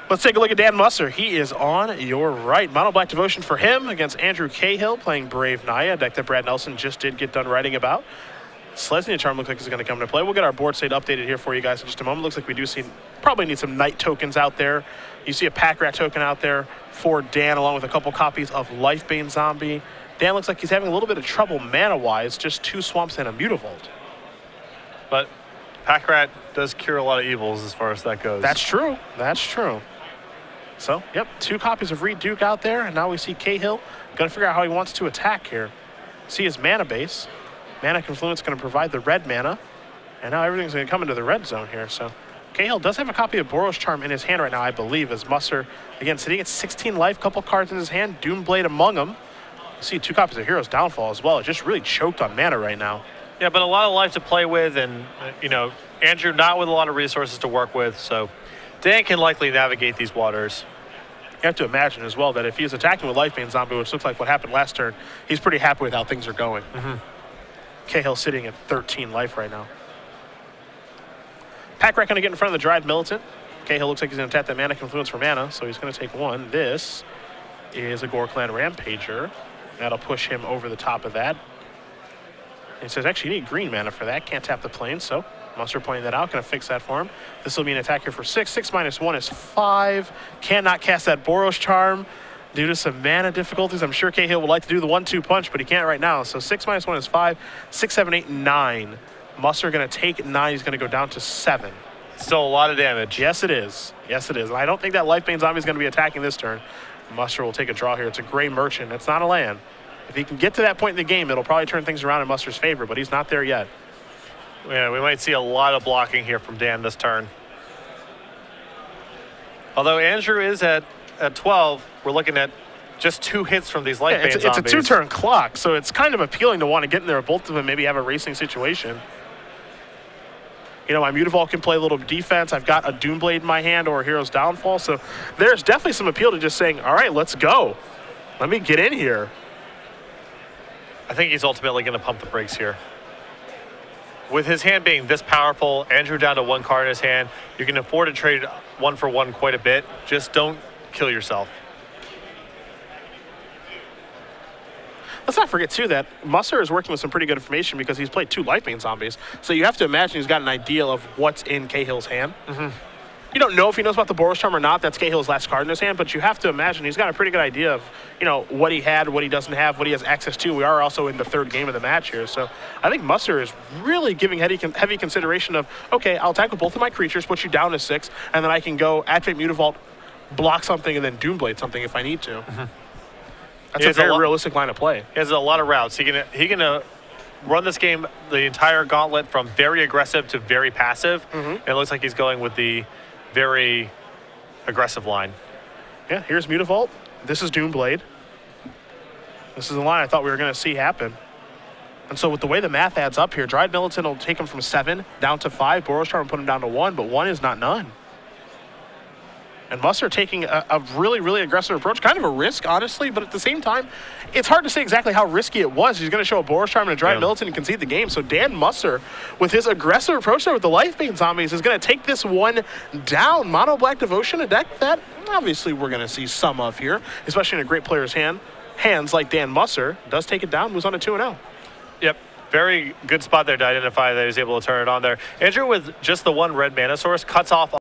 Let's take a look at Dan Musser. He is on your right. Mono Black Devotion for him against Andrew Cahill playing Brave Naya, a deck that Brad Nelson just did get done writing about. Selesnya Charm looks like it's going to come into play. We'll get our board state updated here for you guys in just a moment. Looks like we do probably need some Knight tokens out there. You see a Pack Rat token out there for Dan, along with a couple copies of Lifebane Zombie. Dan looks like he's having a little bit of trouble mana-wise, just 2 Swamps and a Mutavault. But Pack Rat does cure a lot of evils as far as that goes. That's true. That's true. So, yep, 2 copies of Reed Duke out there, and now we see Cahill. Got to figure out how he wants to attack here. See his mana base. Mana Confluence going to provide the red mana, and now everything's going to come into the red zone here. So Cahill does have a copy of Boros Charm in his hand right now, I believe, as Musser, again, sitting at 16 life, couple cards in his hand, Doomblade among them. You see 2 copies of Hero's Downfall as well. Just really choked on mana right now. Yeah, but a lot of life to play with, and, you know, Andrew not with a lot of resources to work with, so Dan can likely navigate these waters. You have to imagine as well that if he's attacking with Lifebane Zombie, which looks like what happened last turn, he's pretty happy with how things are going. Cahill sitting at 13 life right now. Pack Rat going to get in front of the Dried Militant. Cahill looks like he's going to tap that Mana Confluence for mana, so he's going to take 1. This is a Gore Clan Rampager. That'll push him over the top of that. And he says, actually, you need green mana for that. Can't tap the plane, so Musser pointing that out. Going to fix that for him. This will be an attack here for 6. 6 minus 1 is 5. Cannot cast that Boros Charm due to some mana difficulties. I'm sure Cahill would like to do the 1-2 punch, but he can't right now. So 6 minus 1 is 5. 6, 7, 8, 9. Musser going to take 9. He's going to go down to 7. Still a lot of damage. Yes, it is. Yes, it is. And I don't think that Lifebane Zombie is going to be attacking this turn. Musser will take a draw here. It's a Gray Merchant. It's not a land. If he can get to that point in the game, it'll probably turn things around in Musser's favor, but he's not there yet. Yeah, we might see a lot of blocking here from Dan this turn. Although Andrew is at 12, we're looking at just 2 hits from these Lifebane Zombies. It's a 2-turn clock, so it's kind of appealing to want to get in there with both of them, maybe have a racing situation. You know, my Mutavault can play a little defense. I've got a Doomblade in my hand or a Hero's Downfall, so there's definitely some appeal to just saying, all right, let's go. Let me get in here. I think he's ultimately going to pump the brakes here. With his hand being this powerful, Andrew down to 1 card in his hand, you can afford to trade 1 for 1 quite a bit. Just don't kill yourself. Let's not forget, too, that Musser is working with some pretty good information because he's played 2 Lifebane Zombies. So you have to imagine he's got an idea of what's in Cahill's hand. You don't know if he knows about the Boros Charm or not. That's Cahill's last card in his hand, but you have to imagine he's got a pretty good idea of, you know, what he had, what he doesn't have, what he has access to. We are also in the 3rd game of the match here, so I think Musser is really giving heavy consideration of, okay, I'll attack with both of my creatures, put you down to 6, and then I can go activate Mutavault, block something, and then Doomblade something if I need to. That's a very realistic line of play. He has a lot of routes. He can run this game, the entire gauntlet, from very aggressive to very passive. And it looks like he's going with the very aggressive line. Yeah, here's Mutavault. This is Doomblade. This is the line I thought we were going to see happen. And so with the way the math adds up here, Dried Militant will take him from 7 down to 5. Boros Charm will put him down to 1, but 1 is not none. And Musser taking a really, really aggressive approach. Kind of a risk, honestly, but at the same time, it's hard to say exactly how risky it was. He's going to show a Boros Charm and a Dried Militant and concede the game. So Dan Musser, with his aggressive approach there with the Lifebane Zombies, is going to take this one down. Mono Black Devotion, a deck that obviously we're going to see some of here, especially in a great player's hands like Dan Musser. Does take it down, moves on to 2-0. Yep. Very good spot there to identify that he was able to turn it on there. Andrew, with just the 1 red mana source, cuts off